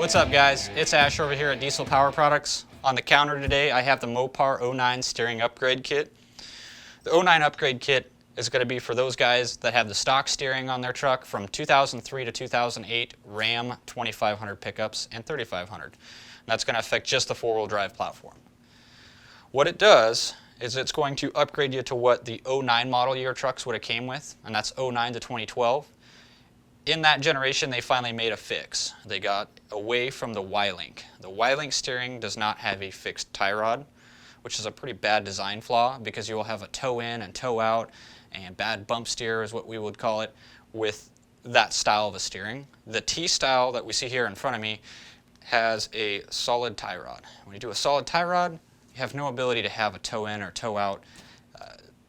What's up, guys? It's Ash over here at Diesel Power Products. On the counter today I have the Mopar 09 steering upgrade kit. The 09 upgrade kit is going to be for those guys that have the stock steering on their truck from 2003 to 2008 Ram 2500 pickups and 3500. That's going to affect just the four-wheel drive platform. What it does is it's going to upgrade you to what the 09 model year trucks would have came with, and that's 09 to 2012. In that generation, they finally made a fix. They got away from the Y-Link. The Y-Link steering does not have a fixed tie rod, which is a pretty bad design flaw because you will have a toe in and toe out, and bad bump steer is what we would call it with that style of a steering. The T-style that we see here in front of me has a solid tie rod. When you do a solid tie rod, you have no ability to have a toe in or toe out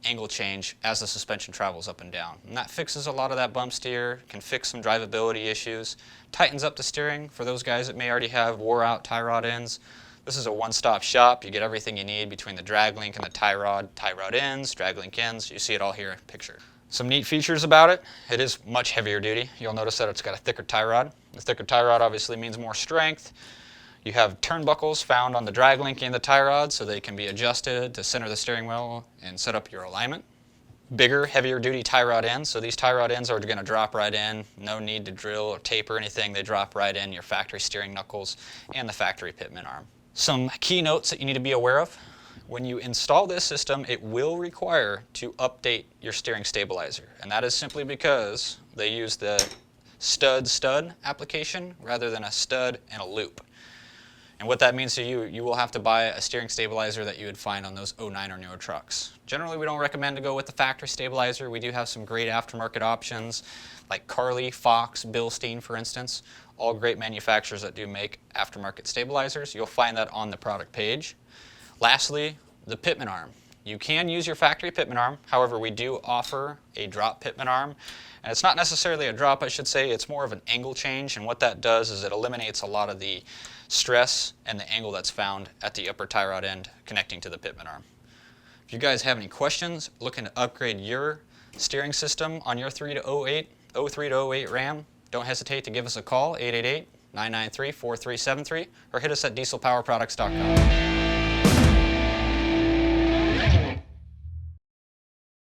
angle change as the suspension travels up and down. And that fixes a lot of that bump steer, can fix some drivability issues, tightens up the steering for those guys that may already have wore out tie rod ends. This is a one-stop shop. You get everything you need between the drag link and the tie rod ends, drag link ends. You see it all here in picture. Some neat features about it. It is much heavier duty. You'll notice that it's got a thicker tie rod. The thicker tie rod obviously means more strength. You have turnbuckles found on the drag link and the tie rod so they can be adjusted to center the steering wheel and set up your alignment. Bigger, heavier duty tie rod ends, so these tie rod ends are going to drop right in. No need to drill or tape or anything. They drop right in your factory steering knuckles and the factory Pitman arm. Some key notes that you need to be aware of. When you install this system, it will require to update your steering stabilizer, and that is simply because they use the stud application rather than a stud and a loop. And what that means to you, you will have to buy a steering stabilizer that you would find on those 09 or newer trucks. Generally, we don't recommend to go with the factory stabilizer. We do have some great aftermarket options like Carly, Fox, Bilstein, for instance. All great manufacturers that do make aftermarket stabilizers. You'll find that on the product page. Lastly, the Pitman arm. You can use your factory Pitman arm. However, we do offer a drop Pitman arm. And it's not necessarily a drop, I should say. It's more of an angle change. And what that does is it eliminates a lot of the stress and the angle that's found at the upper tie rod end connecting to the Pitman arm. If you guys have any questions, looking to upgrade your steering system on your 03 to 08 Ram, don't hesitate to give us a call, 888-993-4373, or hit us at dieselpowerproducts.com.